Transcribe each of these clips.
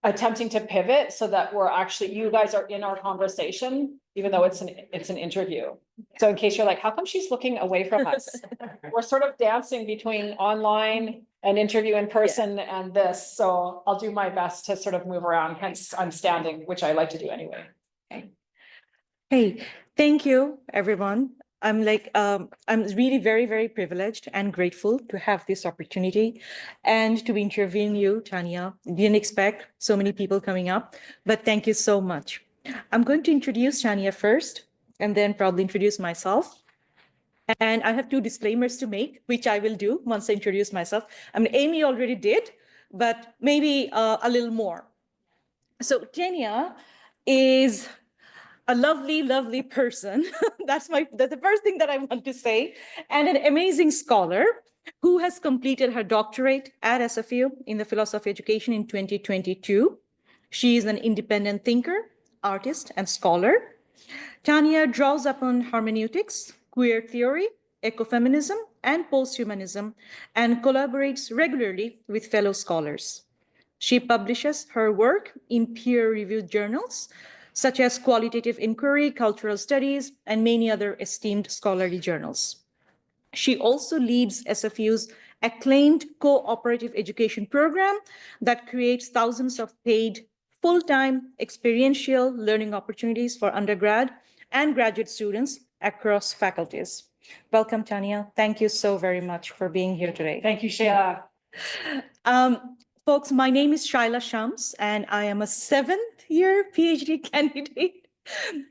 attempting to pivot so that we're actually, you guys are in our conversation, even though it's an interview. So in case you're like, how come she's looking away from us? We're sort of dancing between online and interview in person and this. So I'll do my best to sort of move around, hence I'm standing, which I like to do anyway. Hey, thank you, everyone. I'm really very, very privileged and grateful to have this opportunity and to be interviewing you, Tanya. Didn't expect so many people coming up, but thank you so much. I'm going to introduce Tanya first and then probably introduce myself. And I have two disclaimers to make, which I will do once I introduce myself. I mean, Amy already did, but maybe a little more. So Tanya is a lovely, lovely person. That's the first thing that I want to say. And an amazing scholar who has completed her doctorate at SFU in the philosophy of education in 2022. She is an independent thinker, artist, and scholar. Tanya draws upon hermeneutics, queer theory, ecofeminism, and posthumanism, and collaborates regularly with fellow scholars. She publishes her work in peer-reviewed journals, such as Qualitative Inquiry, Cultural Studies, and many other esteemed scholarly journals. She also leads SFU's acclaimed cooperative education program that creates thousands of paid full-time experiential learning opportunities for undergrad and graduate students across faculties. Welcome, Tanya. Thank you so very much for being here today. Thank you, Shaila. Folks, my name is Shaila Shams, and I am a seventh-year PhD candidate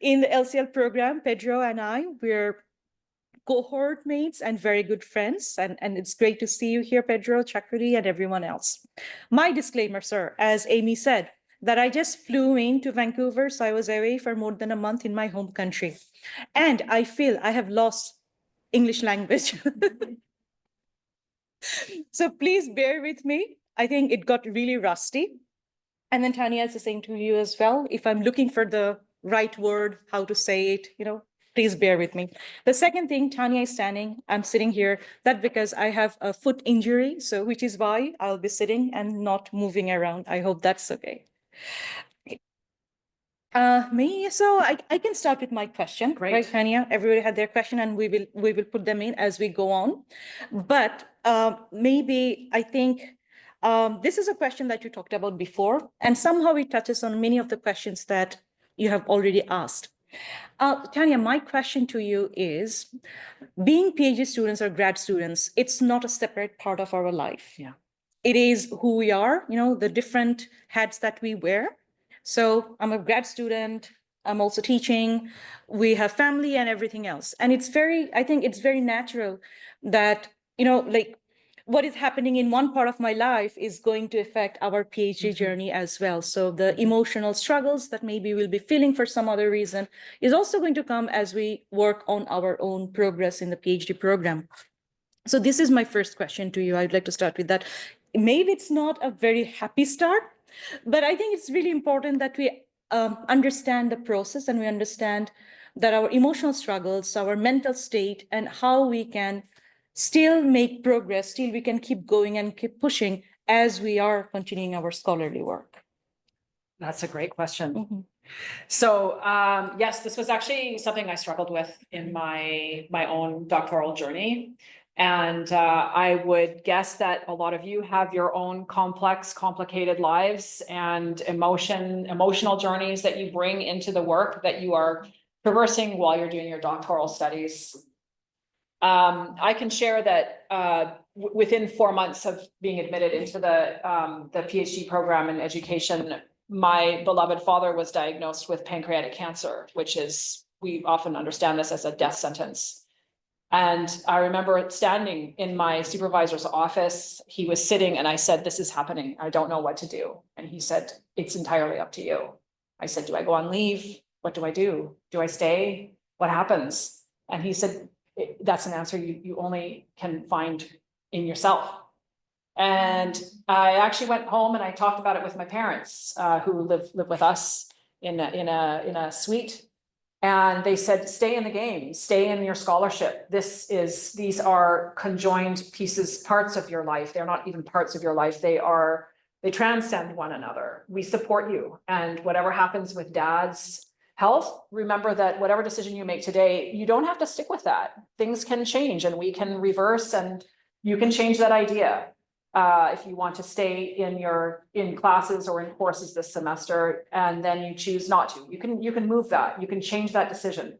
in the LCL program. Pedro and I, we're cohort mates and very good friends, and it's great to see you here, Pedro, Chakriti, and everyone else. My disclaimer, sir, as Amy said, that I just flew into Vancouver, so I was away for more than a month in my home country. And I feel I have lost English language. So please bear with me. I think it got really rusty. And then Tanya, it's the same to you as well. If I'm looking for the right word, how to say it, please bear with me. The second thing, Tanya is standing, I'm sitting here. That's because I have a foot injury, so which is why I'll be sitting and not moving around. I hope that's okay. So I can start with my question. Great. Right, Tanya? Everybody had their question, and we will put them in as we go on. But maybe I think this is a question that you talked about before, and somehow it touches on many of the questions that you have already asked. Tanya, my question to you is, being PhD students or grad students, it's not a separate part of our life. Yeah. It is who we are, the different hats that we wear. So I'm a grad student, I'm also teaching, we have family and everything else. And I think it's very natural that, what is happening in one part of my life is going to affect our PhD journey as well. So the emotional struggles that maybe we'll be feeling for some other reason is also going to come as we work on our own progress in the PhD program. So this is my first question to you. I'd like to start with that. Maybe it's not a very happy start, but I think it's really important that we understand the process and we understand that our emotional struggles, our mental state, and how we can still make progress, still we can keep going and keep pushing as we are continuing our scholarly work. That's a great question. So yes, this was actually something I struggled with in my own doctoral journey. And I would guess that a lot of you have your own complex, complicated lives and emotional journeys that you bring into the work that you are traversing while you're doing your doctoral studies. I can share that within 4 months of being admitted into the PhD program in education, my beloved father was diagnosed with pancreatic cancer, which is, we often understand this as a death sentence. And I remember standing in my supervisor's office. He was sitting and I said, "This is happening. I don't know what to do." And he said, "It's entirely up to you." I said, "Do I go on leave? What do I do? Do I stay? What happens?" And he said, "That's an answer you only can find in yourself." And I actually went home and I talked about it with my parents, who live with us in a suite. And they said, "Stay in the game, stay in your scholarship. These are conjoined parts of your life. They're not even parts of your life. They are They transcend one another. We support you. And whatever happens with dad's health, remember that whatever decision you make today, you don't have to stick with that. Things can change and we can reverse, and you can change that idea. If you want to stay in classes or in courses this semester, and then you choose not to, you can move that, you can change that decision.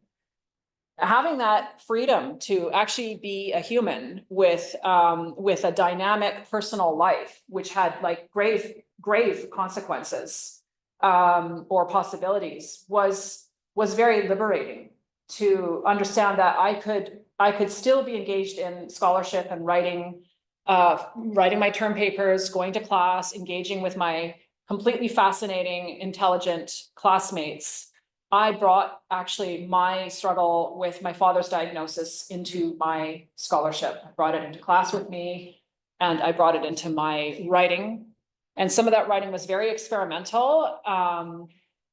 Having that freedom to actually be a human with a dynamic personal life, which had like grave consequences or possibilities, was very liberating. To understand that I could still be engaged in scholarship and writing my term papers, going to class, engaging with my completely fascinating, intelligent classmates. I brought actually my struggle with my father's diagnosis into my scholarship. I brought it into class with me, and I brought it into my writing. And some of that writing was very experimental.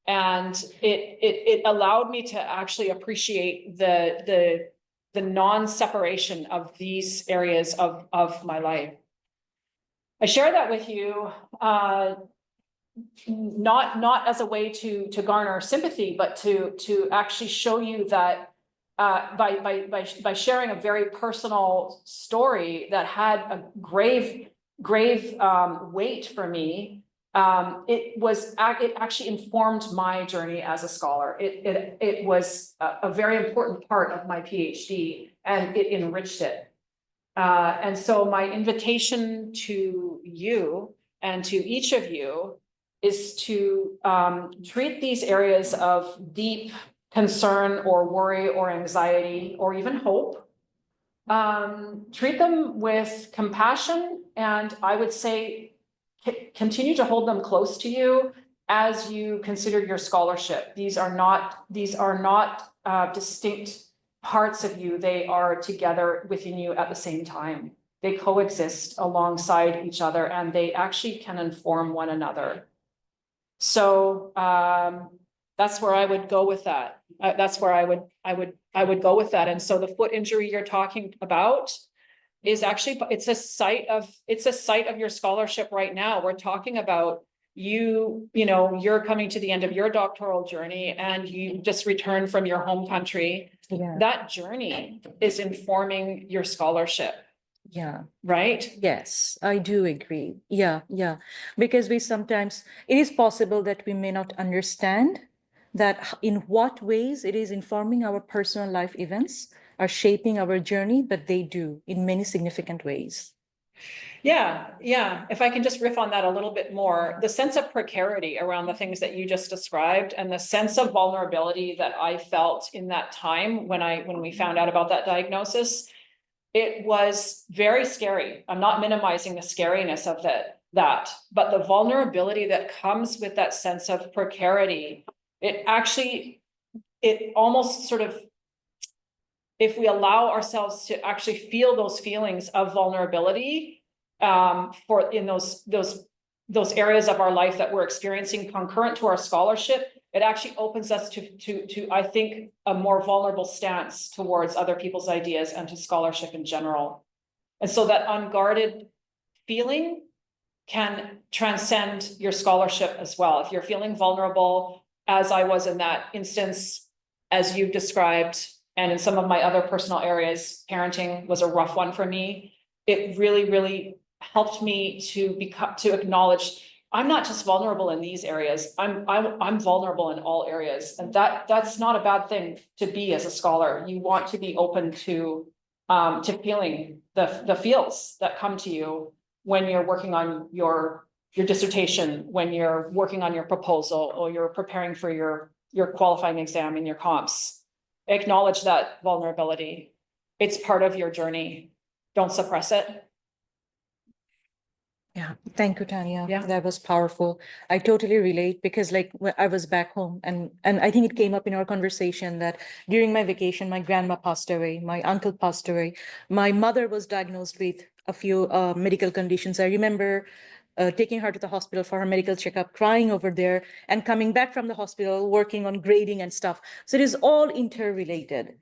And it allowed me to actually appreciate the non-separation of these areas of my life. I share that with you, not as a way to garner sympathy, but to actually show you that by sharing a very personal story that had a grave weight for me, it actually informed my journey as a scholar. It was a very important part of my PhD, and it enriched it. And so my invitation to you and to each of you is to treat these areas of deep concern or worry or anxiety or even hope. Treat them with compassion, and I would say continue to hold them close to you as you consider your scholarship. These are not distinct parts of you. They are together within you at the same time. They coexist alongside each other, and they actually can inform one another. So that's where I would go with that. That's where I would go with that. And so the foot injury you're talking about is actually, it's a site of your scholarship right now. We're talking about you're coming to the end of your doctoral journey, and you just returned from your home country. Yeah. That journey is informing your scholarship. Yeah. Right? Yes, I do agree. Yeah. Because it is possible that we may not understand that in what ways it is informing our personal life events, are shaping our journey, but they do in many significant ways. Yeah. If I can just riff on that a little bit more, the sense of precarity around the things that you just described, and the sense of vulnerability that I felt in that time when we found out about that diagnosis, it was very scary. I'm not minimizing the scariness of that, but the vulnerability that comes with that sense of precarity, it almost sort of, if we allow ourselves to actually feel those feelings of vulnerability, in those areas of our life that we're experiencing concurrent to our scholarship, it actually opens us to I think a more vulnerable stance towards other people's ideas and to scholarship in general. And so that unguarded feeling can transcend your scholarship as well. If you're feeling vulnerable, as I was in that instance, as you've described, and in some of my other personal areas, parenting was a rough one for me. It really, really helped me to acknowledge I'm not just vulnerable in these areas. I'm vulnerable in all areas, and that's not a bad thing to be as a scholar. You want to be open to feeling the feels that come to you when you're working on your dissertation, when you're working on your proposal, or you're preparing for your qualifying exam and your comps. Acknowledge that vulnerability. It's part of your journey. Don't suppress it. Yeah, thank you, Tanya. Yeah. That was powerful. I totally relate, because like when I was back home, and I think it came up in our conversation that during my vacation, my grandma passed away, my uncle passed away, my mother was diagnosed with a few medical conditions. I remember taking her to the hospital for her medical checkup, crying over there, and coming back from the hospital, working on grading and stuff. So it is all interrelated.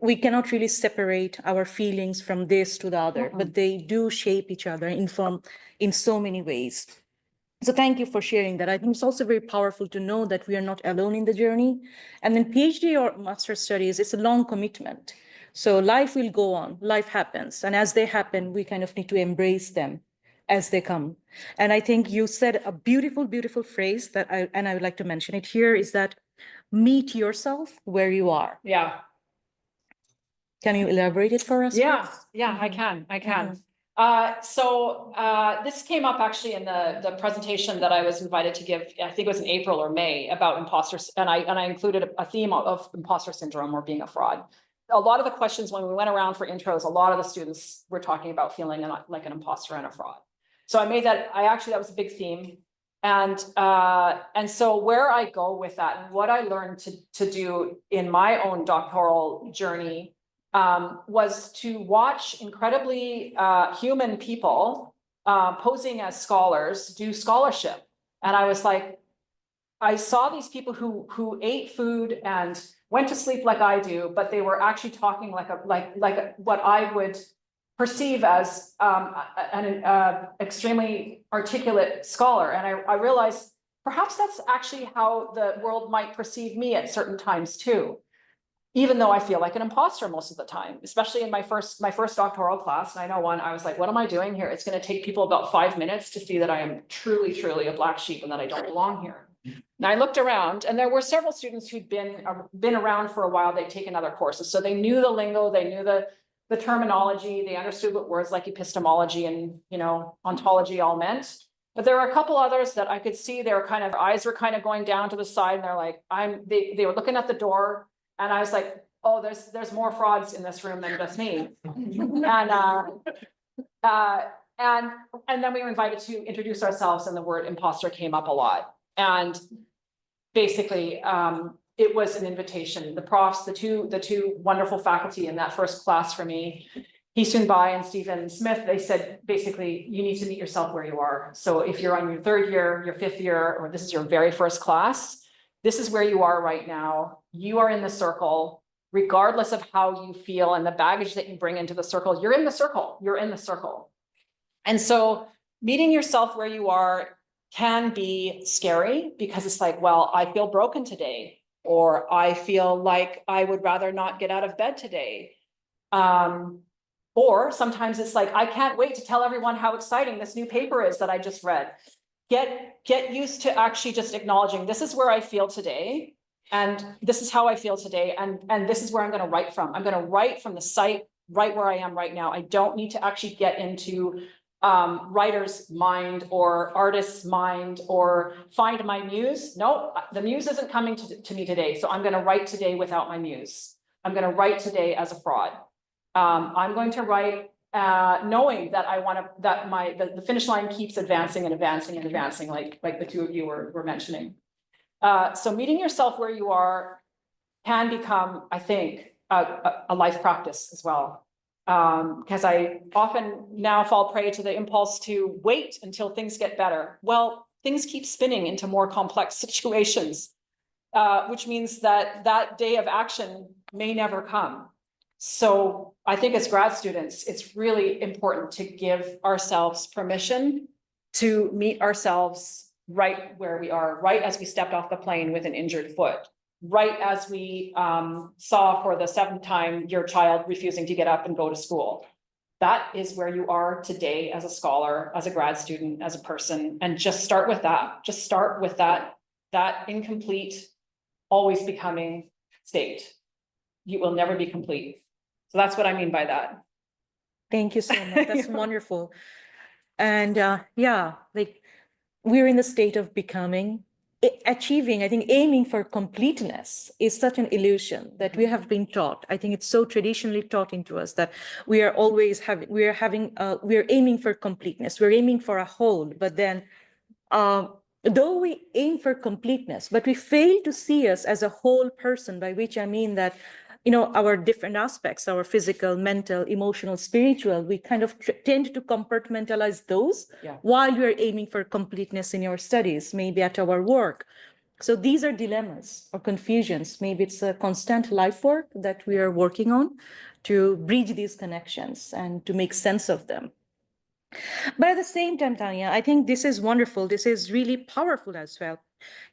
We cannot really separate our feelings from this to the other, but they do shape each other, inform in so many ways. So thank you for sharing that. I think it's also very powerful to know that we are not alone in the journey. And then PhD or master's studies, it's a long commitment. So life will go on, life happens. And as they happen, we kind of need to embrace them as they come. And I think you said a beautiful, beautiful phrase that I would like to mention it here, is that meet yourself where you are. Yeah. Can you elaborate it for us? Yeah, please? yeah, I can. This came up actually in the presentation that I was invited to give, I think it was in April or May, about imposters, and I included a theme of imposter syndrome or being a fraud. A lot of the questions when we went around for intros, a lot of the students were talking about feeling like an imposter and a fraud. So I made that, that was a big theme. And so where I go with that, and what I learned to do in my own doctoral journey, was to watch incredibly human people posing as scholars do scholarship. And I was like, I saw these people who ate food and went to sleep like I do, but they were actually talking like what I would perceive as an extremely articulate scholar. And I realized perhaps that's actually how the world might perceive me at certain times too, even though I feel like an imposter most of the time, especially in my first doctoral class, 901, I was like, what am I doing here? It's going to take people about 5 minutes to see that I am truly, truly a black sheep and that I don't belong here. And I looked around, and there were several students who'd been around for a while. They'd taken other courses, so they knew the lingo, they knew the terminology, they understood what words like epistemology and ontology all meant. But there were a couple others that I could see their eyes were kind of going down to the side, and they're like, they were looking at the door. And I was like, oh, there's more frauds in this room than just me. And then we were invited to introduce ourselves, and the word imposter came up a lot. And basically, it was an invitation. The profs, the two wonderful faculty in that first class for me, Hee-Soon Bai and Stephen Smith, they said, basically, you need to meet yourself where you are. So if you're on your 3rd year, your 5th year, or this is your very first class, this is where you are right now. You are in the circle, regardless of how you feel and the baggage that you bring into the circle. You're in the circle. You're in the circle. And so meeting yourself where you are can be scary, because it's like, well, I feel broken today, or I feel like I would rather not get out of bed today. Or sometimes it's like, I can't wait to tell everyone how exciting this new paper is that I just read. Get used to actually just acknowledging, this is where I feel today, and this is how I feel today, and this is where I'm going to write from. I'm going to write from the site right where I am right now. I don't need to actually get into writer's mind or artist's mind or find my muse. No, the muse isn't coming to me today. So I'm going to write today without my muse. I'm going to write today as a fraud. I'm going to write knowing that the finish line keeps advancing and advancing and advancing, like the two of you were mentioning. So meeting yourself where you are can become, I think, a life practice as well. Because I often now fall prey to the impulse to wait until things get better. Well, things keep spinning into more complex situations, which means that day of action may never come. So I think as grad students, it's really important to give ourselves permission to meet ourselves right where we are, right as we stepped off the plane with an injured foot, right as we saw for the 7th time your child refusing to get up and go to school. That is where you are today as a scholar, as a grad student, as a person, and just start with that. Just start with that incomplete, always becoming state. You will never be complete. So that's what I mean by that. Thank you so much. That's wonderful. And yeah, like we're in the state of becoming, achieving, I think aiming for completeness is such an illusion that we have been taught. I think it's so traditionally taught into us that we are always we're aiming for completeness. We're aiming for a whole, but then though we aim for completeness, but we fail to see us as a whole person, by which I mean that our different aspects, our physical, mental, emotional, spiritual, we kind of tend to compartmentalize those while we're aiming for completeness in our studies, maybe at our work. So these are dilemmas or confusions. Maybe it's a constant life work that we are working on to bridge these connections and to make sense of them. But at the same time, Tanya, I think this is wonderful. This is really powerful as well.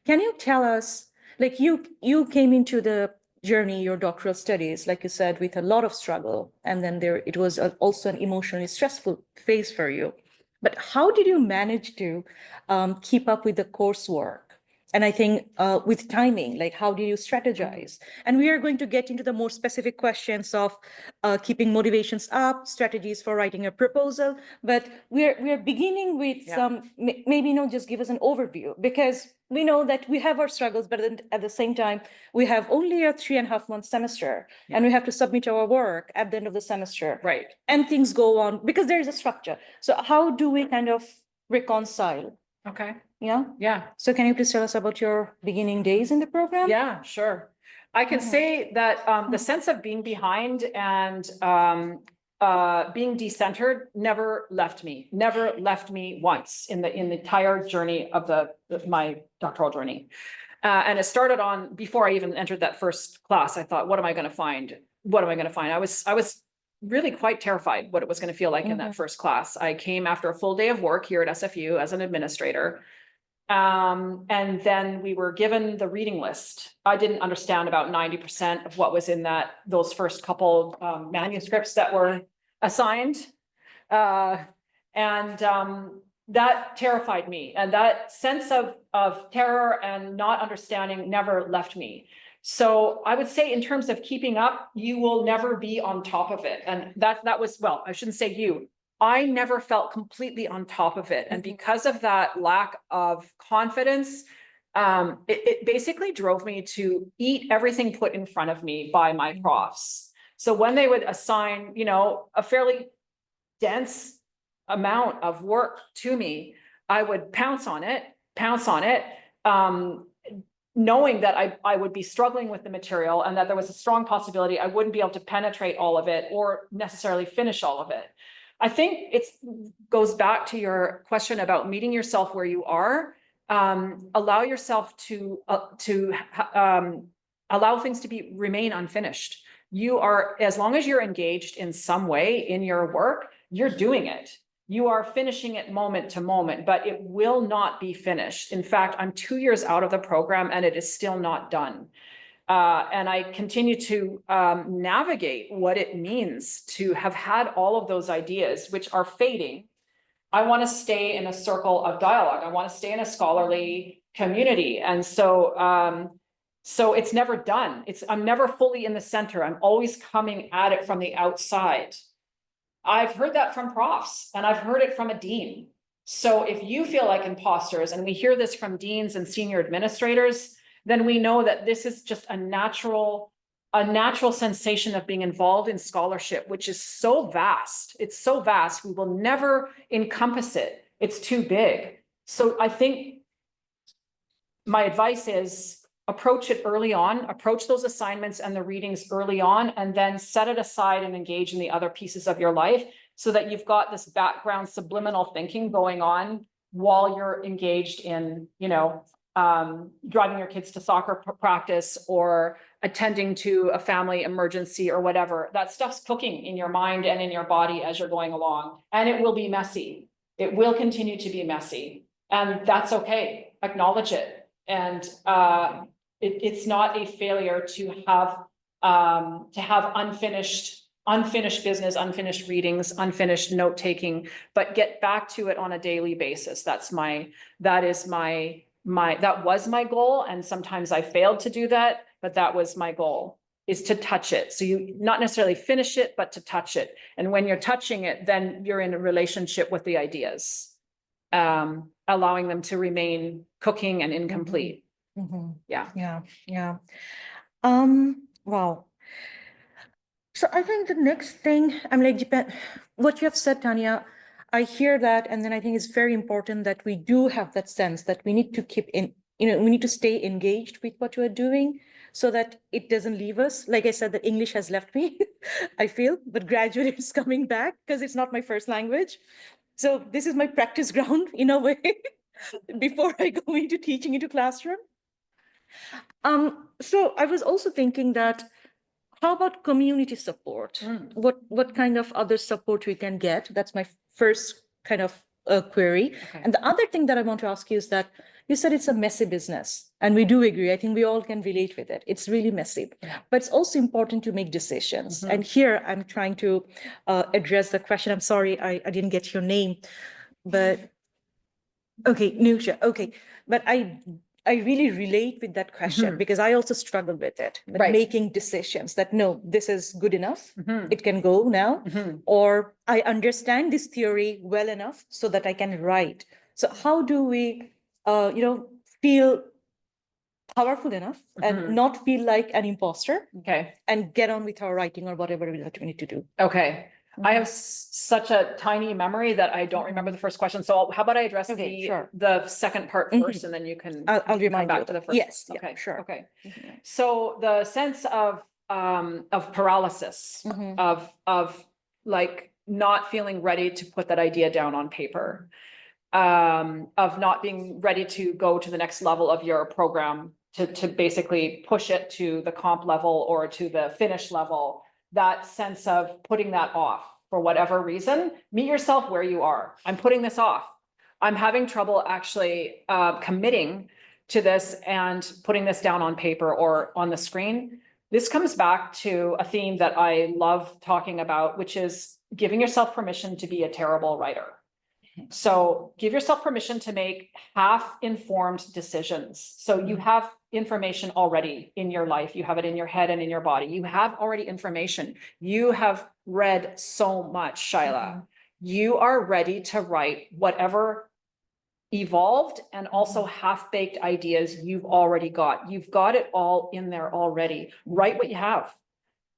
Can you tell us, like you came into the journey, your doctoral studies, like you said, with a lot of struggle, and then there it was also an emotionally stressful phase for you. But how did you manage to keep up with the coursework? And I think with timing, like how do you strategize? And we are going to get into the more specific questions of keeping motivations up, strategies for writing a proposal. But we're beginning with some, maybe, just give us an overview, because we know that we have our struggles, but then at the same time, we have only a 3.5 month semester, and we have to submit our work at the end of the semester. Right. And things go on because there is a structure. So how do we kind of reconcile? Okay. Yeah. Yeah. So can you please tell us about your beginning days in the program? Yeah, sure. I can say that the sense of being behind and being decentered never left me once in the entire journey of my doctoral journey. And it started on before I even entered that first class. I thought, what am I going to find? What am I going to find? I was really quite terrified what it was going to feel like in that first class. I came after a full day of work here at SFU as an administrator. And then we were given the reading list. I didn't understand about 90% of what was in those first couple manuscripts that were assigned. And that terrified me. And that sense of terror and not understanding never left me. So I would say in terms of keeping up, you will never be on top of it. And that was, well, I shouldn't say you. I never felt completely on top of it. And because of that lack of confidence, it basically drove me to eat everything put in front of me by my profs. So when they would assign, a fairly dense amount of work to me, I would pounce on it, knowing that I would be struggling with the material and that there was a strong possibility I wouldn't be able to penetrate all of it or necessarily finish all of it. I think it goes back to your question about meeting yourself where you are. Allow yourself to allow things to remain unfinished. You are, as long as you're engaged in some way in your work, you're doing it. You are finishing it moment to moment, but it will not be finished. In fact, I'm 2 years out of the program and it is still not done. And I continue to navigate what it means to have had all of those ideas, which are fading. I want to stay in a circle of dialogue. I want to stay in a scholarly community. And so, so it's never done. I'm never fully in the center. I'm always coming at it from the outside. I've heard that from profs and I've heard it from a dean. So if you feel like imposters, and we hear this from deans and senior administrators, then we know that this is just a natural sensation of being involved in scholarship, which is so vast. It's so vast. We will never encompass it. It's too big. So I think my advice is approach it early on, approach those assignments and the readings early on, and then set it aside and engage in the other pieces of your life so that you've got this background subliminal thinking going on while you're engaged in, driving your kids to soccer practice or attending to a family emergency or whatever. That stuff's cooking in your mind and in your body as you're going along. And it will be messy. It will continue to be messy. And that's okay. Acknowledge it. And it's not a failure to have unfinished business, unfinished readings, unfinished note taking, but get back to it on a daily basis. That was my goal. And sometimes I failed to do that, but that was my goal, is to touch it. So you not necessarily finish it, but to touch it. And when you're touching it, then you're in a relationship with the ideas, allowing them to remain cooking and incomplete. Yeah. Wow. So I think the next thing, what you have said, Tanya, I hear that, and then I think it's very important that we do have that sense that we need to we need to stay engaged with what we're doing so that it doesn't leave us. Like I said, that English has left me, I feel, but gradually it's coming back because it's not my first language. So this is my practice ground in a way before I go into teaching into classroom. So I was also thinking that, how about community support? What kind of other support we can get? That's my first kind of query. Okay. And the other thing that I want to ask you is that you said it's a messy business, and we do agree. I think we all can relate with it. It's really messy, Yeah. but it's also important to make decisions. Mhm. And here I'm trying to address the question. I'm sorry, I didn't get your name, but okay, Nusha. Okay, but I really relate with that question Mhm. because I also struggle with it, with Right. making decisions that no, this is good enough. Mhm. It can go now, Mhm. or I understand this theory well enough so that I can write. So how do we, feel powerful enough and Mhm. not feel like an imposter Okay. and get on with our writing or whatever it is that we need to do? Okay. I have such a tiny memory that I don't remember the first question. So how about I address Okay, the sure. the second part Mhm. first, and then you can I'll you can come remind you back of to the that. first. Yes, yeah, Okay. sure. Okay. Mhm. So the sense of paralysis, Mhm. of like not feeling ready to put that idea down on paper, of not being ready to go to the next level of your program, to basically push it to the comp level or to the finish level. That sense of putting that off for whatever reason, meet yourself where you are. I'm putting this off. I'm having trouble actually committing to this and putting this down on paper or on the screen. This comes back to a theme that I love talking about, which is giving yourself permission to be a terrible writer. So give yourself permission to make half-informed decisions. So you have information already in your life. You have it in your head and in your body. You have already information. You have read so much, Shaila. You are ready to write whatever evolved and also half-baked ideas you've already got. You've got it all in there already. Write what you have.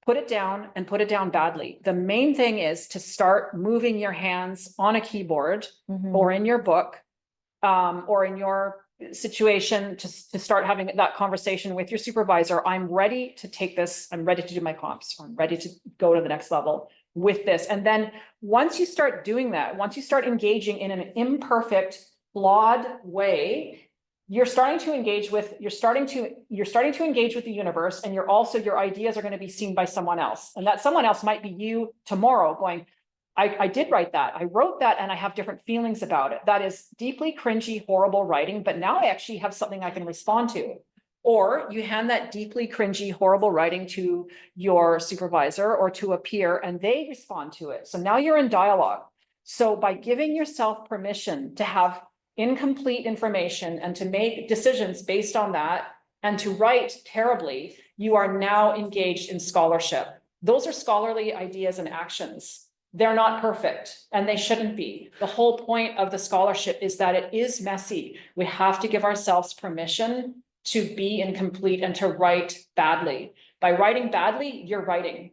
Put it down and put it down badly. The main thing is to start moving your hands on a keyboard or in your book, or in your situation to start having that conversation with your supervisor. I'm ready to take this. I'm ready to do my comps. I'm ready to go to the next level with this. And then once you start doing that, once you start engaging in an imperfect, flawed way, you're starting to engage with the universe, and your ideas are going to be seen by someone else. And that someone else might be you tomorrow going, I did write that. I wrote that and I have different feelings about it. That is deeply cringy, horrible writing, but now I actually have something I can respond to. Or you hand that deeply cringy, horrible writing to your supervisor or to a peer and they respond to it. So now you're in dialogue. So by giving yourself permission to have incomplete information and to make decisions based on that and to write terribly, you are now engaged in scholarship. Those are scholarly ideas and actions. They're not perfect and they shouldn't be. The whole point of the scholarship is that it is messy. We have to give ourselves permission to be incomplete and to write badly. By writing badly, you're writing.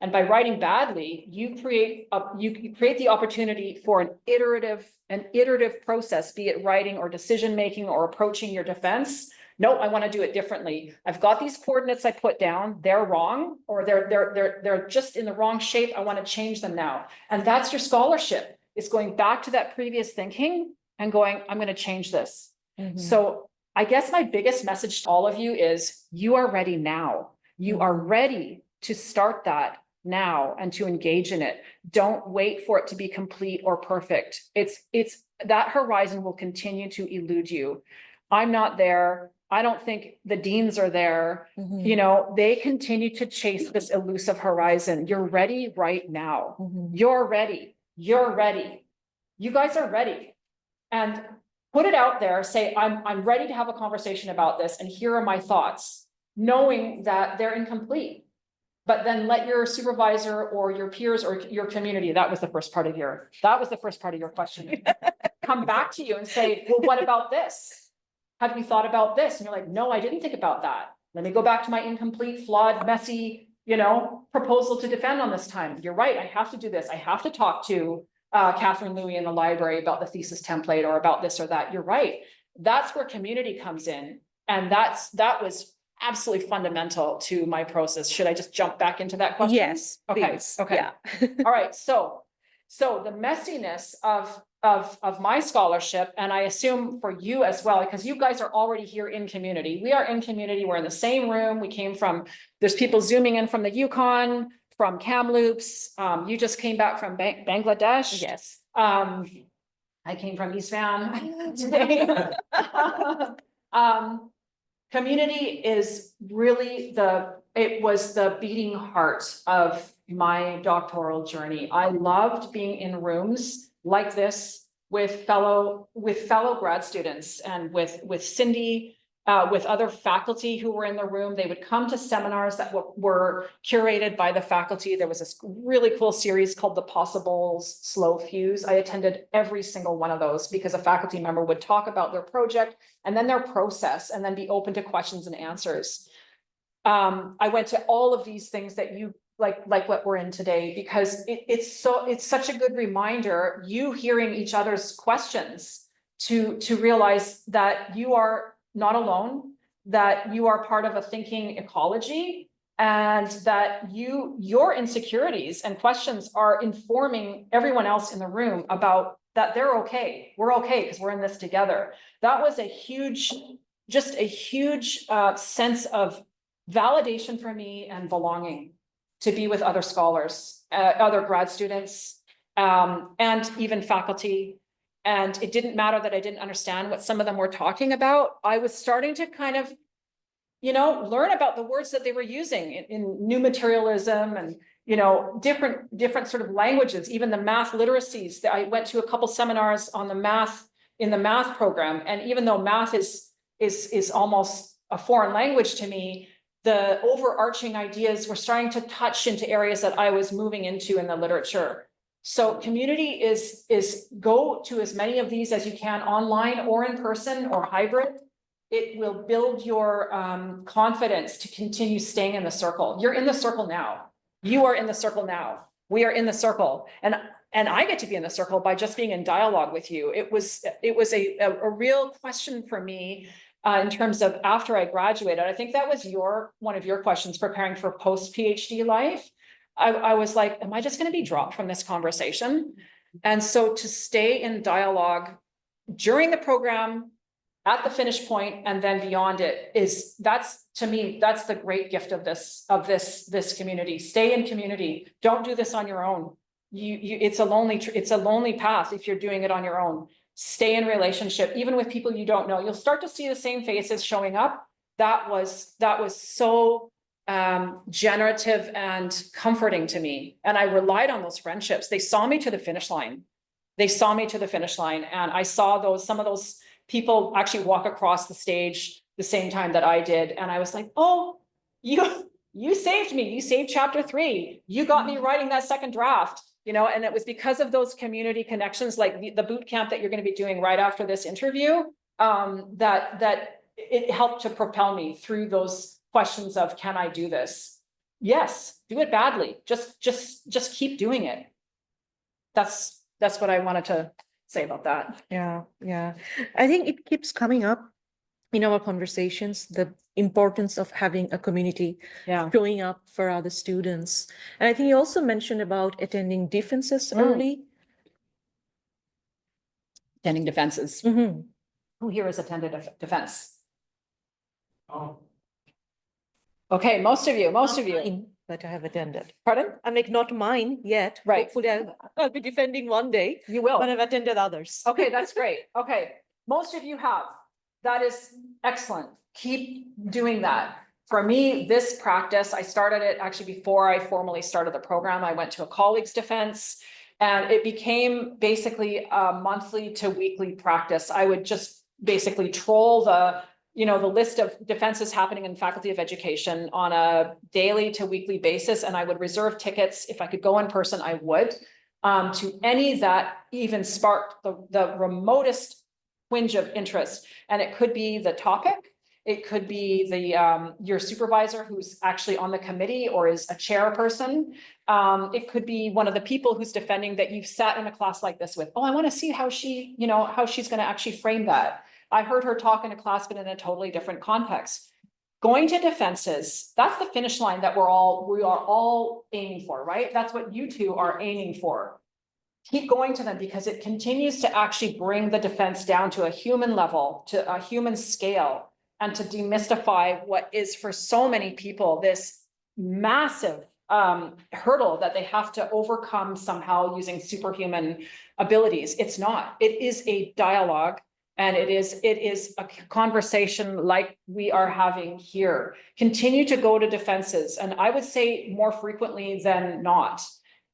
And by writing badly, you create the opportunity for an iterative process, be it writing or decision making or approaching your defense. No, I want to do it differently. I've got these coordinates I put down, they're wrong, or they're just in the wrong shape. I want to change them now. And that's your scholarship. It's going back to that previous thinking and going, I'm going to change this. So I guess my biggest message to all of you is you are ready now. You are ready to start that now and to engage in it. Don't wait for it to be complete or perfect. It's that horizon will continue to elude you. I'm not there. I don't think the deans are there. You know, they continue to chase this elusive horizon. You're ready right now. You're ready. You're ready. You guys are ready. And put it out there, say, I'm ready to have a conversation about this, and here are my thoughts, knowing that they're incomplete. But then let your supervisor or your peers or your community, that was the first part of your question, come back to you and say, well, what about this? Have you thought about this? And you're like, no, I didn't think about that. Let me go back to my incomplete, flawed, messy, proposal to defend on this time. You're right, I have to do this. I have to talk to Catherine Louie in the library about the thesis template or about this or that. You're right. That's where community comes in. And that was absolutely fundamental to my process. Should I just jump back into that question? Yes, Okay. please. Okay. Yeah. All right. So the messiness of my scholarship, and I assume for you as well, because you guys are already here in community. We are in community. We're in the same room. We came from, there's people zooming in from the Yukon, from Kamloops. You just came back from Bangladesh. Yes. I came from East Van today. Community is really it was the beating heart of my doctoral journey. I loved being in rooms like this with fellow grad students and with Cindy, with other faculty who were in the room. They would come to seminars that were curated by the faculty. There was this really cool series called The Possibles Slow Fuse. I attended every single one of those because a faculty member would talk about their project and then their process and then be open to questions and answers. I went to all of these things that you like what we're in today, because it's such a good reminder, you hearing each other's questions to realize that you are not alone, that you are part of a thinking ecology, and that your insecurities and questions are informing everyone else in the room about that they're okay. We're okay because we're in this together. That was just a huge sense of validation for me and belonging to be with other scholars, other grad students, and even faculty. And it didn't matter that I didn't understand what some of them were talking about. I was starting to kind of, learn about the words that they were using in new materialism and, different sort of languages, even the math literacies. I went to a couple seminars on the math in the math program. And even though math is almost a foreign language to me, the overarching ideas were starting to touch into areas that I was moving into in the literature. So community is go to as many of these as you can, online or in person or hybrid. It will build your confidence to continue staying in the circle. You're in the circle now. You are in the circle now. We are in the circle. And I get to be in the circle by just being in dialogue with you. It was a real question for me in terms of after I graduated. I think that was one of your questions, preparing for post-PhD life. I was like, am I just going to be dropped from this conversation? And so to stay in dialogue during the program, at the finish point, and then beyond it that's to me, that's the great gift of this community. Stay in community. Don't do this on your own. It's a lonely path if you're doing it on your own. Stay in relationship, even with people you don't know. You'll start to see the same faces showing up. That was so generative and comforting to me. And I relied on those friendships. They saw me to the finish line. And I saw some of those people actually walk across the stage the same time that I did. And I was like, oh, you saved me. You saved chapter 3. You got me writing that second draft, and it was because of those community connections, like the boot camp that you're going to be doing right after this interview, that it helped to propel me through those questions of, can I do this? Yes, do it badly. Just keep doing it. That's what I wanted to say about that. Yeah. I think it keeps coming up in our conversations, the importance of having a community, showing up for other students. And I think you also mentioned about attending defenses early. Attending defenses. Mm-hmm. Who here has attended a defense? Oh. Okay, most of you. Mine, but I have attended. Pardon? I'm like, not mine yet. Right. Hopefully I'll be defending one day. You will. But I've attended others. Okay, that's great. Okay, most of you have. That is excellent. Keep doing that. For me, this practice, I started it actually before I formally started the program. I went to a colleague's defense, and it became basically a monthly to weekly practice. I would just basically troll the list of defenses happening in Faculty of Education on a daily to weekly basis. And I would reserve tickets. If I could go in person, I would, to any that even sparked the remotest twinge of interest. And it could be the topic. It could be your supervisor who's actually on the committee or is a chairperson. It could be one of the people who's defending that you've sat in a class like this with. Oh, I want to see how she's going to actually frame that. I heard her talk in a class, but in a totally different context. Going to defenses, that's the finish line that we are all aiming for, right? That's what you two are aiming for. Keep going to them because it continues to actually bring the defense down to a human level, to a human scale, and to demystify what is for so many people this massive hurdle that they have to overcome somehow using superhuman abilities. It's not. It is a dialogue. And it is a conversation like we are having here. Continue to go to defenses, and I would say more frequently than not.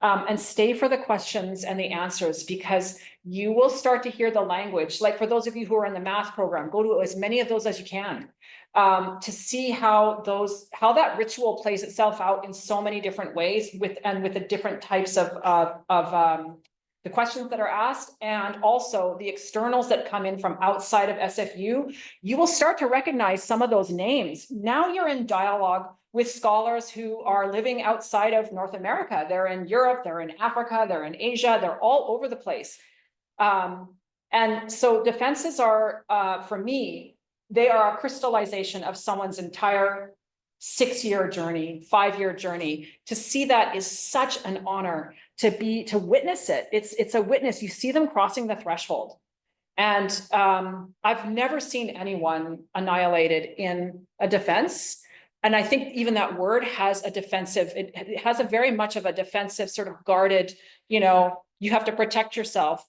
And stay for the questions and the answers, because you will start to hear the language. Like for those of you who are in the math program, go to as many of those as you can, to see how that ritual plays itself out in so many different ways with the different types of the questions that are asked, and also the externals that come in from outside of SFU. You will start to recognize some of those names. Now you're in dialogue with scholars who are living outside of North America. They're in Europe, they're in Africa, they're in Asia, they're all over the place. And so defenses are, for me, they are a crystallization of someone's entire 6-year journey, 5-year journey. To see that is such an honor. To witness it. It's a witness. You see them crossing the threshold. And I've never seen anyone annihilated in a defense. And I think even that word has a defensive, it has a very much of a defensive sort of guarded, you have to protect yourself.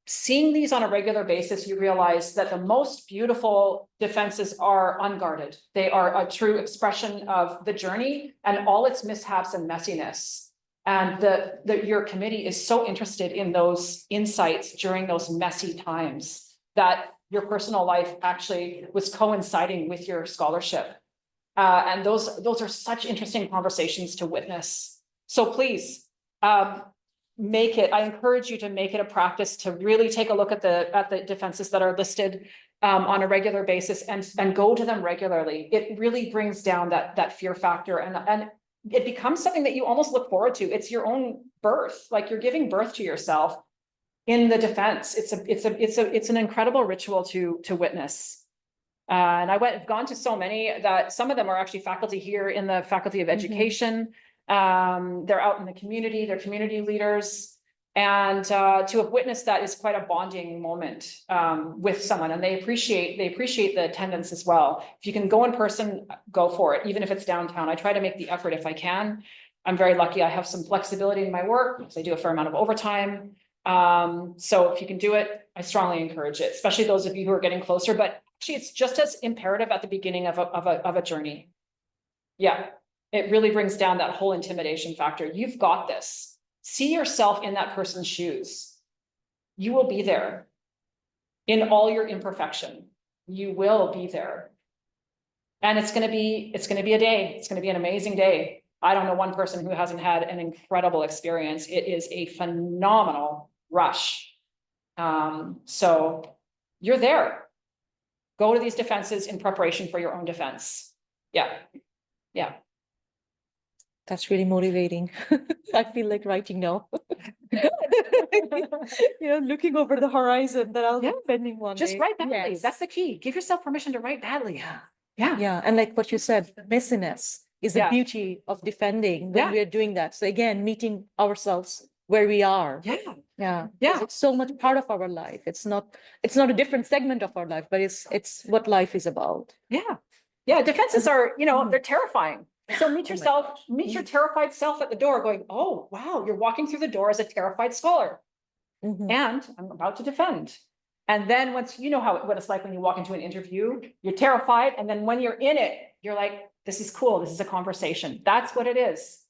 Seeing these on a regular basis, you realize that the most beautiful defenses are unguarded. They are a true expression of the journey and all its mishaps and messiness. And your committee is so interested in those insights during those messy times that your personal life actually was coinciding with your scholarship. And those are such interesting conversations to witness. So please, I encourage you to make it a practice to really take a look at the defenses that are listed on a regular basis and go to them regularly. It really brings down that fear factor, and it becomes something that you almost look forward to. It's your own birth, like you're giving birth to yourself in the defense. It's an incredible ritual to witness. And I've gone to so many that some of them are actually faculty here in the Faculty of Education. They're out in the community, they're community leaders. And to have witnessed that is quite a bonding moment with someone, and they appreciate the attendance as well. If you can go in person, go for it, even if it's downtown. I try to make the effort if I can. I'm very lucky. I have some flexibility in my work because I do a fair amount of overtime. So if you can do it, I strongly encourage it, especially those of you who are getting closer. But actually, it's just as imperative at the beginning of a journey. Yeah, it really brings down that whole intimidation factor. You've got this. See yourself in that person's shoes. You will be there in all your imperfection. You will be there. And it's going to be a day. It's going to be an amazing day. I don't know one person who hasn't had an incredible experience. It is a phenomenal rush. So you're there. Go to these defenses in preparation for your own defense. Yeah. Yeah. That's really motivating. I feel like writing now. Looking over the horizon that I'll be spending one Just day. write badly. Yes. That's the key. Give yourself permission to write badly. Yeah. Yeah. Yeah. And like what you said, messiness is the beauty of defending when we are doing that. So again, meeting ourselves where we are. Yeah. Yeah. Yeah. It's so much part of our life. It's not a different segment of our life, but it's what life is about. Yeah. Yeah. Defenses are, they're terrifying. So meet yourself, meet your terrified self at the door going, oh, wow, you're walking through the door as a terrified scholar. And I'm about to defend. And then once you know what it's like when you walk into an interview, you're terrified. And then when you're in it, you're like, this is cool. This is a conversation. That's what it is.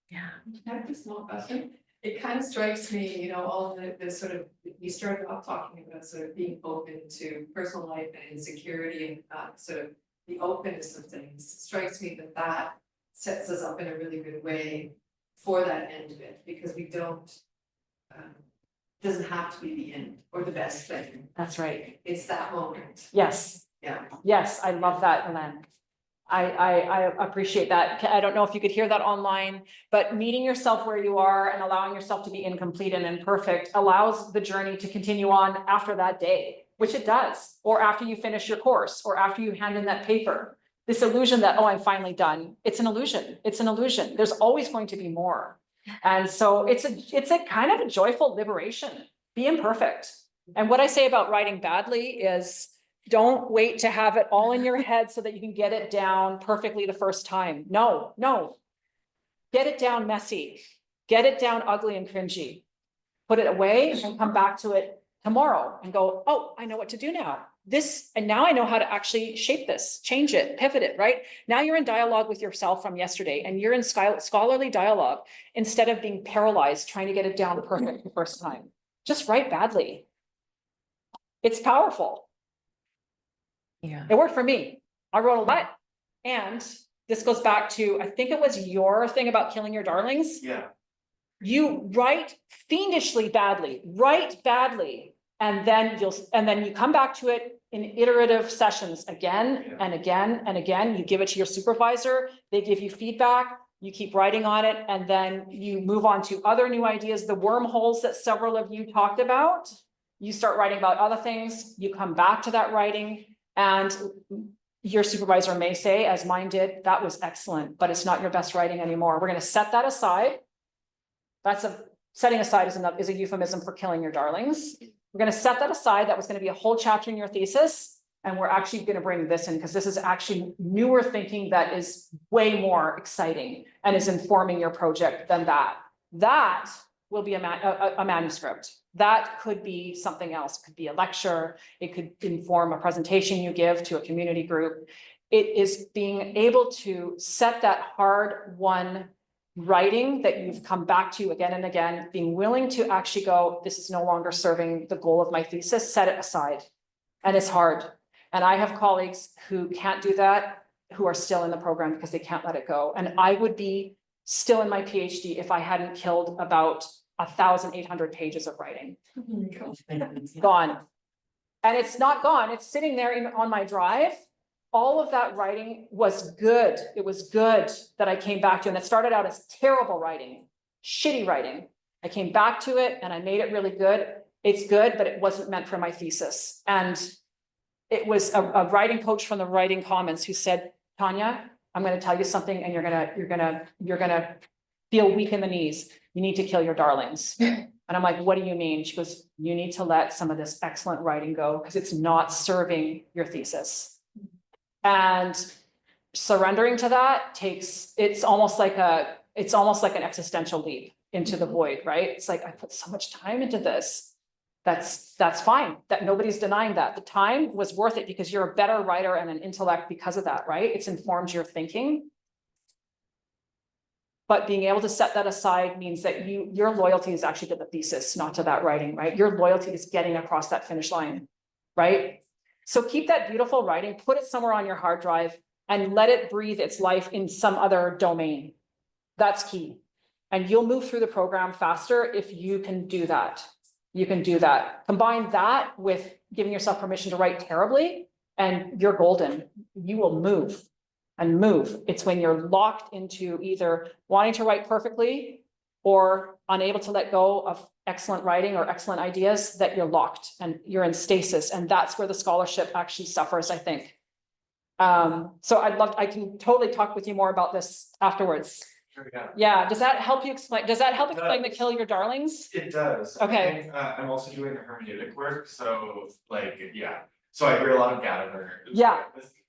Yeah. I have a small question. It kind of strikes me, all the sort of, you started off talking about sort of being open to personal life and insecurity and sort of the openness of things. It strikes me that sets us up in a really good way for that end of it, because we don't, doesn't have to be the end or the best thing. That's right. It's that moment. Yes. Yeah. Yes, I love that, Ellen. I appreciate that. I don't know if you could hear that online, but meeting yourself where you are and allowing yourself to be incomplete and imperfect allows the journey to continue on after that day, which it does, or after you finish your course, or after you hand in that paper. This illusion that, oh, I'm finally done. It's an illusion. It's an illusion. There's always going to be more. And so it's a kind of a joyful liberation. Be imperfect. And what I say about writing badly is Don't wait to have it all in your head so that you can get it down perfectly the first time. No, no. Get it down messy. Get it down ugly and cringy. Put it away and come back to it tomorrow and go, oh, I know what to do now. And now I know how to actually shape this, change it, pivot it, right? Now you're in dialogue with yourself from yesterday and you're in scholarly dialogue instead of being paralyzed trying to get it down perfect the first time. Just write badly. It's powerful. Yeah. It worked for me. I wrote a lot. And this goes back to, I think it was your thing about killing your darlings. Yeah. You write fiendishly badly, write badly, and then you come back to it in iterative sessions again and again and again. You give it to your supervisor, they give you feedback, you keep writing on it, and then you move on to other new ideas, the wormholes that several of you talked about. You start writing about other things, you come back to that writing, and your supervisor may say, as mine did, that was excellent, but it's not your best writing anymore. We're going to set that aside. Setting aside is a euphemism for killing your darlings. We're going to set that aside. That was going to be a whole chapter in your thesis. And we're actually going to bring this in because this is actually newer thinking that is way more exciting and is informing your project than that. That will be a manuscript. That could be something else. It could be a lecture. It could inform a presentation you give to a community group. It is being able to set that hard won writing that you've come back to again and again, being willing to actually go, this is no longer serving the goal of my thesis, set it aside. And it's hard. And I have colleagues who can't do that, who are still in the program because they can't let it go. And I would be still in my PhD if I hadn't killed about 1,800 pages of writing. Gone. And it's not gone. It's sitting there on my drive. All of that writing was good. It was good that I came back to, and it started out as terrible writing, shitty writing. I came back to it and I made it really good. It's good, but it wasn't meant for my thesis. And it was a writing coach from the Writing Commons who said, Tanya, I'm going to tell you something and you're gonna feel weak in the knees. You need to kill your darlings. And I'm like, what do you mean? She goes, you need to let some of this excellent writing go because it's not serving your thesis. And surrendering to that it's almost like an existential leap into the void, right? It's like, I put so much time into this. That's fine. That nobody's denying that. The time was worth it because you're a better writer and an intellect because of that, right? It's informed your thinking. But being able to set that aside means that your loyalty is actually to the thesis, not to that writing, right? Your loyalty is getting across that finish line, right? So keep that beautiful writing, put it somewhere on your hard drive and let it breathe its life in some other domain. That's key. And you'll move through the program faster if you can do that. You can do that. Combine that with giving yourself permission to write terribly and you're golden. You will move and move. It's when you're locked into either wanting to write perfectly or unable to let go of excellent writing or excellent ideas that you're locked and you're in stasis. And that's where the scholarship actually suffers, I think. So I can totally talk with you more about this afterwards. Sure, yeah. Yeah, does that help you explain? Does that help explain the kill your darlings? It does. Okay. I think, I'm also doing the hermeneutic work, so yeah. So I hear a lot of Gadamer. Yeah.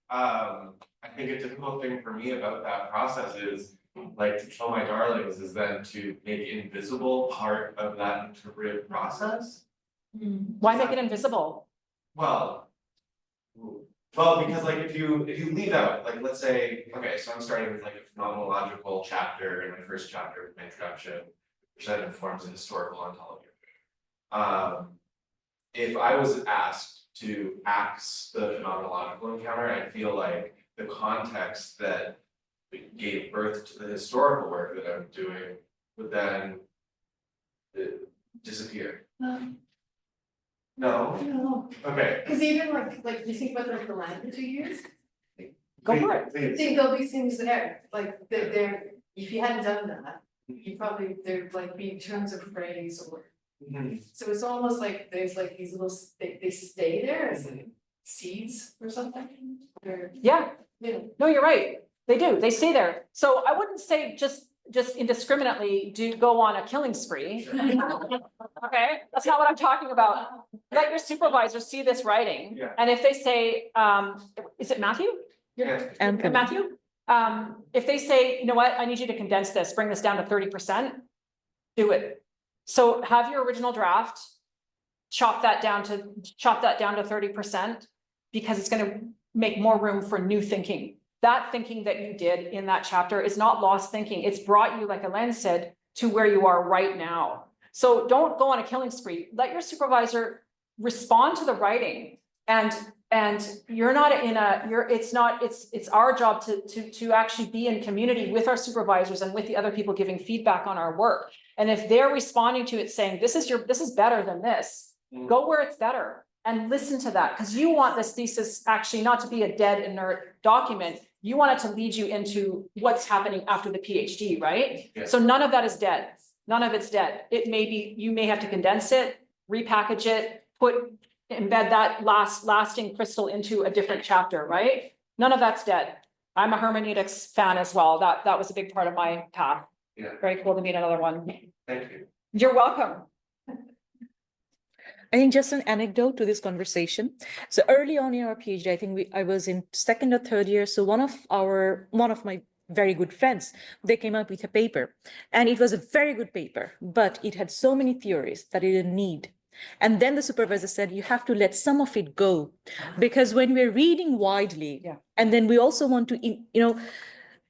I think a difficult thing for me about that process is like to kill my darlings is then to make invisible part of that interpretive process. Why make it invisible? Well, because like if you leave out, like let's say, okay, so I'm starting with like a phenomenological chapter in my first chapter of my introduction, which then informs a historical ontology. If I was asked to axe the phenomenological encounter, I feel like the context that gave birth to the historical work that I'm doing would then disappear. No? Okay. Because even like you think about the language you use, Go for it. I Please. think there'll be things there, like they're, if you hadn't done that, you probably, there'd like be turns of phrase or. Mhm. So it's almost like there's like these little, they stay there as like seeds or something, or, Yeah, you know. no, you're right. They do. They stay there. So I wouldn't say just just indiscriminately go on a killing spree. Okay, that's not what I'm talking about. Let your supervisor see this writing. Yeah. And if they say, is it Matthew? Yeah. Anthony. Matthew? If they say, you know what, I need you to condense this, bring this down to 30%, do it. So have your original draft, chop that down to 30%, because it's gonna make more room for new thinking. That thinking that you did in that chapter is not lost thinking. It's brought you, like Elaine said, to where you are right now. So don't go on a killing spree. Let your supervisor respond to the writing, and you're not in a, it's our job to actually be in community with our supervisors and with the other people giving feedback on our work. And if they're responding to it saying, this is better than this, go where it's better and listen to that, because you want this thesis actually not to be a dead, inert document. You want it to lead you into what's happening after the PhD, right? Yeah. So none of that is dead. None of it's dead. It may be, you may have to condense it, repackage it, embed that lasting crystal into a different chapter, right? None of that's dead. I'm a hermeneutics fan as well. That was a big part of my path. Yeah. Very cool to meet another one. Thank you. You're welcome. I think just an anecdote to this conversation. So early on in our PhD, I think I was in second or third year. So one of my very good friends, they came up with a paper, and it was a very good paper, but it had so many theories that it didn't need. And then the supervisor said, you have to let some of it go, because when we're reading widely, and then we also want to,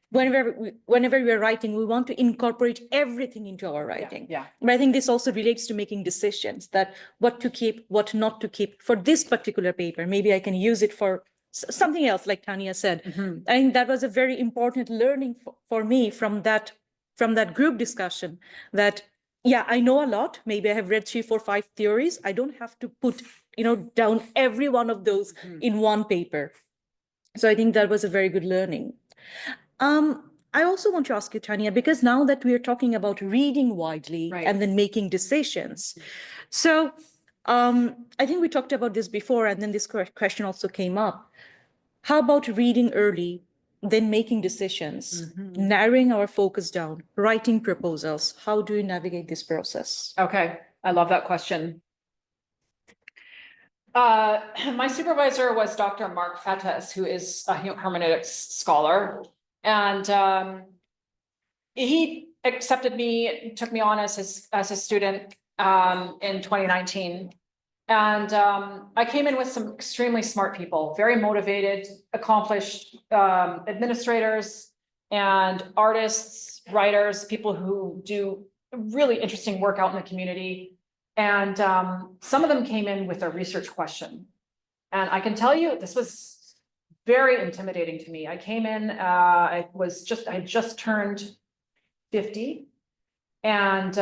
whenever we're writing, we want to incorporate everything into our writing. Yeah. But I think this also relates to making decisions, that what to keep, what not to keep for this particular paper. Maybe I can use it for something else, like Tanya said. I think that was a very important learning for me from that group discussion, that yeah, I know a lot. Maybe I have read 3, 4, 5 theories. I don't have to put, down every one of those in one paper. So I think that was a very good learning. I also want to ask you, Tanya, because now that we are talking about reading widely and then making decisions. So I think we talked about this before, and then this question also came up. How about reading early, then making decisions, narrowing our focus down, writing proposals? How do you navigate this process? Okay, I love that question. My supervisor was Dr. Mark Fettes, who is a hermeneutics scholar, and he accepted me, took me on as his student in 2019. And I came in with some extremely smart people, very motivated, accomplished administrators and artists, writers, people who do really interesting work out in the community. And some of them came in with a research question. And I can tell you, this was very intimidating to me. I came in, I had just turned 50. And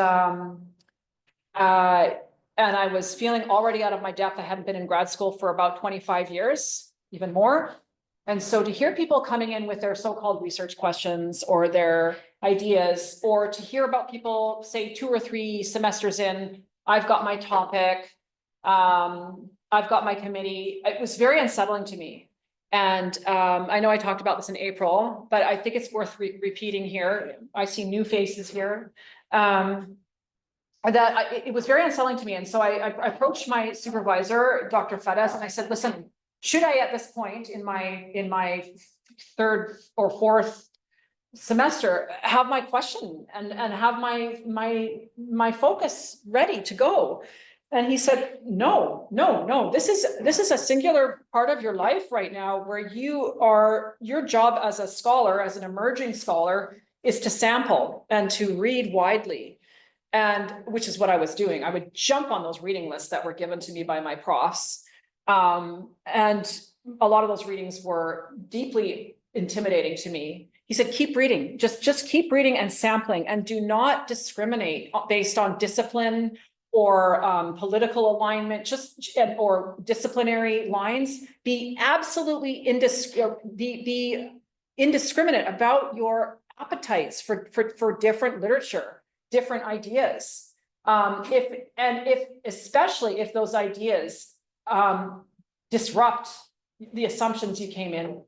I was feeling already out of my depth. I hadn't been in grad school for about 25 years, even more. And so to hear people coming in with their so-called research questions or their ideas, or to hear about people say 2 or 3 semesters in, I've got my topic, I've got my committee, it was very unsettling to me. And I know I talked about this in April, but I think it's worth repeating here. I see new faces here. It was very unsettling to me. And so I approached my supervisor, Dr. Fettes, and I said, listen, should I at this point in my 3rd or 4th semester have my question and have my focus ready to go? And he said, no, this is a singular part of your life right now where your job as a scholar, as an emerging scholar, is to sample and to read widely. And which is what I was doing. I would jump on those reading lists that were given to me by my profs. And a lot of those readings were deeply intimidating to me. He said, keep reading, just keep reading and sampling, and do not discriminate based on discipline or political alignment, or disciplinary lines. Be absolutely be indiscriminate about your appetites for different literature, different ideas. Especially if those ideas disrupt the assumptions you came in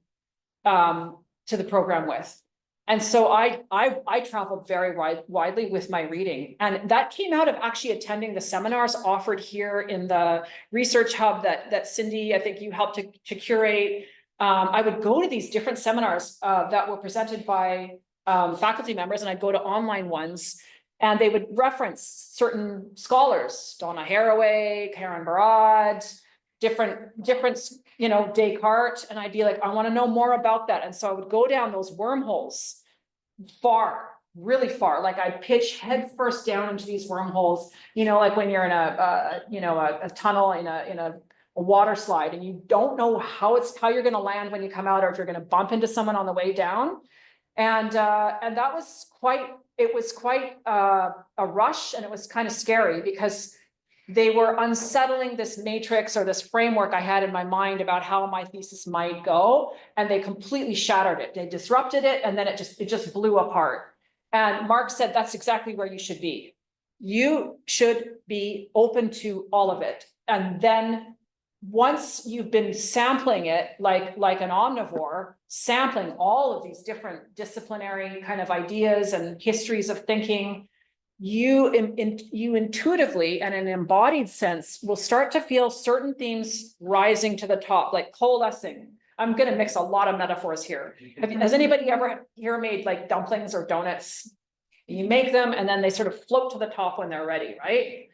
to the program with. And so I traveled very widely with my reading, and that came out of actually attending the seminars offered here in the research hub that Cindy, I think you helped to curate. I would go to these different seminars that were presented by faculty members, and I'd go to online ones, and they would reference certain scholars, Donna Haraway, Karen Barad, different, Descartes, and I'd be like, I want to know more about that. And so I would go down those wormholes far, really far. Like I'd pitch head first down into these wormholes, like when you're in a tunnel in a water slide, and you don't know how you're going to land when you come out, or if you're going to bump into someone on the way down. And that was quite a rush, and it was kind of scary because they were unsettling this matrix or this framework I had in my mind about how my thesis might go, and they completely shattered it. They disrupted it, and then it just blew apart. And Mark said, that's exactly where you should be. You should be open to all of it. And then once you've been sampling it, like an omnivore, sampling all of these different disciplinary kind of ideas and histories of thinking, you intuitively and in an embodied sense will start to feel certain themes rising to the top, like coalescing. I'm going to mix a lot of metaphors here. Has anybody ever here made like dumplings or donuts? You make them and then they sort of float to the top when they're ready, right?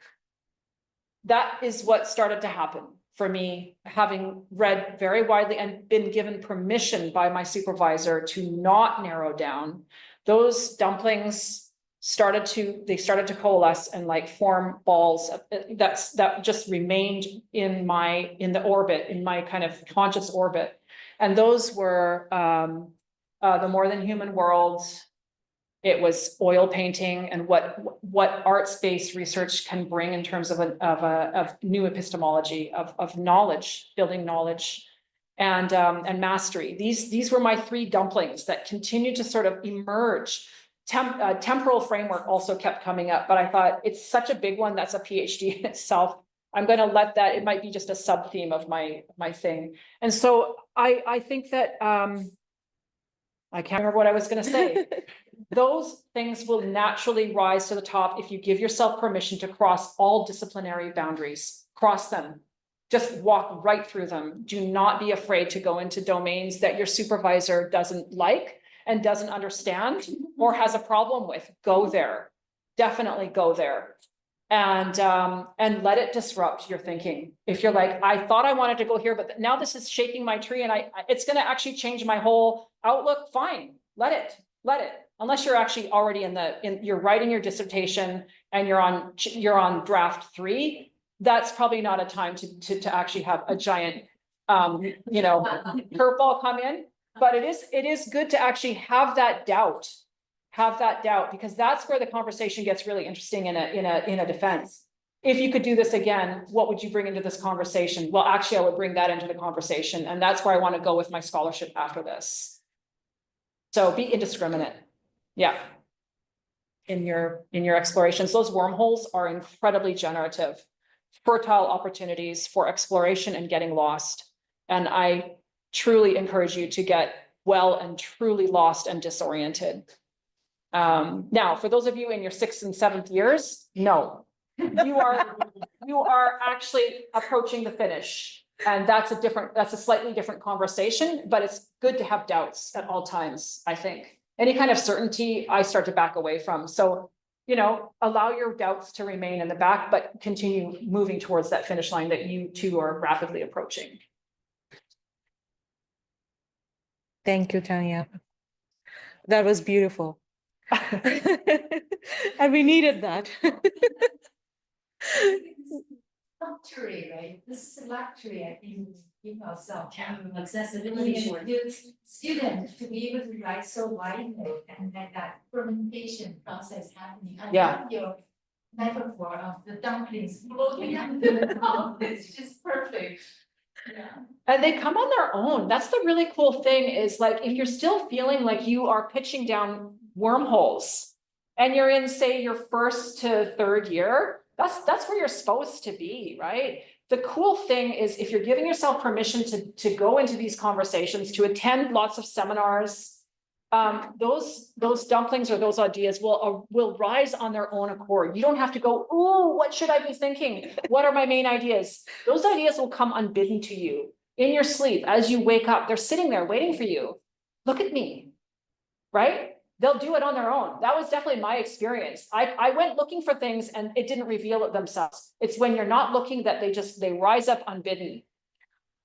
That is what started to happen for me, having read very widely and been given permission by my supervisor to not narrow down. Those dumplings started to coalesce and like form balls that just remained in the orbit, in my kind of conscious orbit. And those were the More Than Human World. It was oil painting and what arts-based research can bring in terms of new epistemology, of knowledge, building knowledge, and mastery. These were my three dumplings that continued to sort of emerge. Temporal framework also kept coming up, but I thought it's such a big one that's a PhD in itself. I'm going to let that, it might be just a sub theme of my thing. And so I think that I can't remember what I was going to say. Those things will naturally rise to the top if you give yourself permission to cross all disciplinary boundaries. Cross them. Just walk right through them. Do not be afraid to go into domains that your supervisor doesn't like and doesn't understand or has a problem with. Go there. Definitely go there. And let it disrupt your thinking. If you're like, I thought I wanted to go here, but now this is shaking my tree and it's going to actually change my whole outlook. Fine. Let it. Unless you're actually already you're writing your dissertation and you're on draft 3, that's probably not a time to actually have a giant, curveball come in. But it is good to actually have that doubt, because that's where the conversation gets really interesting in a defense. If you could do this again, what would you bring into this conversation? Well, actually, I would bring that into the conversation, and that's where I want to go with my scholarship after this. So be indiscriminate. Yeah. In your explorations, those wormholes are incredibly generative, fertile opportunities for exploration and getting lost. And I truly encourage you to get well and truly lost and disoriented. Now, for those of you in your 6th and 7th years, no, you are actually approaching the finish. And that's a slightly different conversation, but it's good to have doubts at all times, I think. Any kind of certainty, I start to back away from. So, allow your doubts to remain in the back, but continue moving towards that finish line that you too are rapidly approaching. Thank you, Tanya. That was beautiful. And we needed that. Luxury, right? This is a luxury, I think, give ourselves, accessibility to students to be able to write so widely and that fermentation process happening. I love your metaphor of the dumplings floating up to the top. It's just perfect. Yeah. And they come on their own. That's the really cool thing is like, if you're still feeling like you are pitching down wormholes and you're in, say, your 1st to 3rd year, that's where you're supposed to be, right? The cool thing is if you're giving yourself permission to go into these conversations, to attend lots of seminars, those dumplings or those ideas will rise on their own accord. You don't have to go, oh, what should I be thinking? What are my main ideas? Those ideas will come unbidden to you in your sleep as you wake up. They're sitting there waiting for you. Look at me, right? They'll do it on their own. That was definitely my experience. I went looking for things and it didn't reveal it themselves. It's when you're not looking that they rise up unbidden.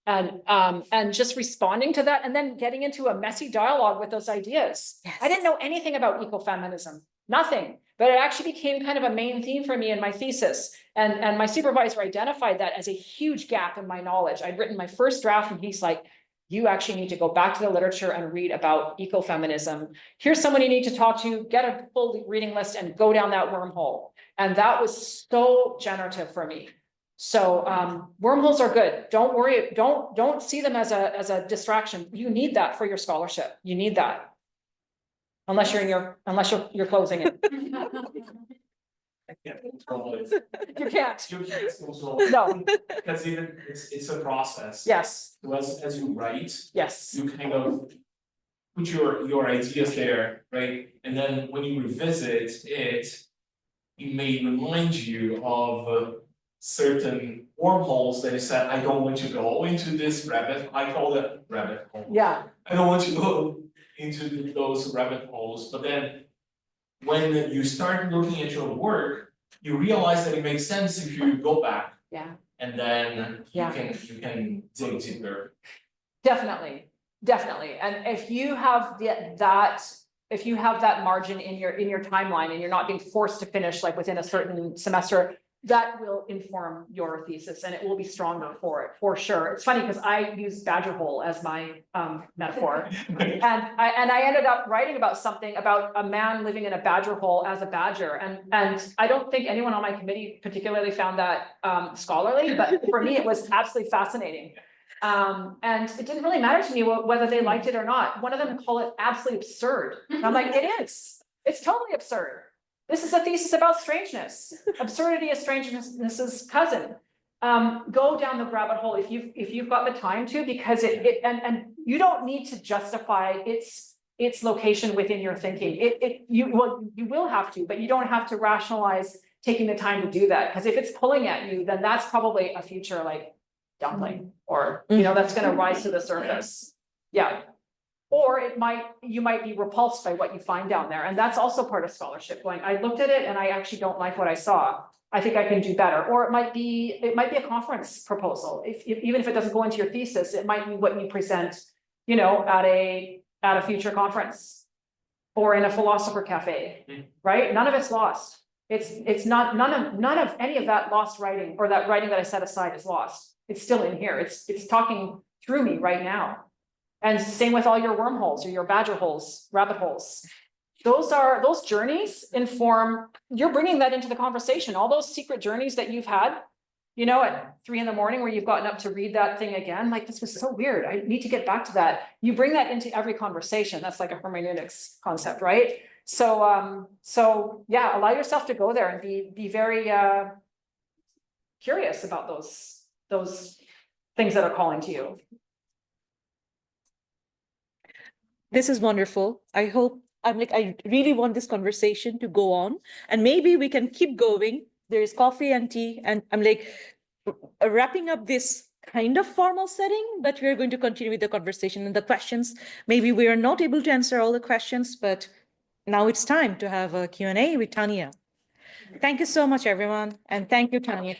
And just responding to that and then getting into a messy dialogue with those ideas. Yes. I didn't know anything about ecofeminism, nothing, but it actually became kind of a main theme for me in my thesis. And my supervisor identified that as a huge gap in my knowledge. I'd written my first draft and he's like, you actually need to go back to the literature and read about ecofeminism. Here's someone you need to talk to, get a full reading list and go down that wormhole. And that was so generative for me. So wormholes are good. Don't worry. Don't see them as a distraction. You need that for your scholarship. You need that. Unless you're closing it. Yeah, totally. You can't. You can't also- No. Because even it's a process. Yes. So as you write, Yes. you kind of put your ideas there, right? And then when you revisit it, it may remind you of certain wormholes that you said, I don't want to go into this rabbit, I call it rabbit hole. Yeah. I don't want to go into those rabbit holes, but then when you start looking at your work, you realize that it makes sense if you go back Yeah. and then you Yeah. can dig deeper. Definitely. And if you have that margin in your timeline and you're not being forced to finish like within a certain semester, that will inform your thesis and it will be stronger for it, for sure. It's funny because I use badger hole as my metaphor. And I ended up writing about something about a man living in a badger hole as a badger. And I don't think anyone on my committee particularly found that scholarly, but for me, it was absolutely fascinating. And it didn't really matter to me whether they liked it or not. One of them called it absolutely absurd. And I'm like, it is. It's totally absurd. This is a thesis about strangeness. Absurdity is strangeness's cousin. Go down the rabbit hole if you've got the time to, because and you don't need to justify its location within your thinking. You will have to, but you don't have to rationalize taking the time to do that. Because if it's pulling at you, then that's probably a future like dumpling, or that's going to rise to the surface. Yeah. Or you might be repulsed by what you find down there. And that's also part of scholarship, going, I looked at it and I actually don't like what I saw. I think I can do better. Or it might be a conference proposal. Even if it doesn't go into your thesis, it might be what you present, at a future conference or in a philosopher cafe, right? None of it's lost. It's not, none of any of that lost writing or that writing that I set aside is lost. It's still in here. It's talking through me right now. And same with all your wormholes or your badger holes, rabbit holes. Those journeys inform, you're bringing that into the conversation. All those secret journeys that you've had, at 3 a.m. where you've gotten up to read that thing again, like, this was so weird. I need to get back to that. You bring that into every conversation. That's like a hermeneutics concept, right? So yeah, allow yourself to go there and be very curious about those things that are calling to you. This is wonderful. I really want this conversation to go on, and maybe we can keep going. There is coffee and tea, and I'm like wrapping up this kind of formal setting, but we're going to continue with the conversation and the questions. Maybe we are not able to answer all the questions, but now it's time to have a Q&A with Tanya. Thank you so much, everyone. And thank you, Tanya.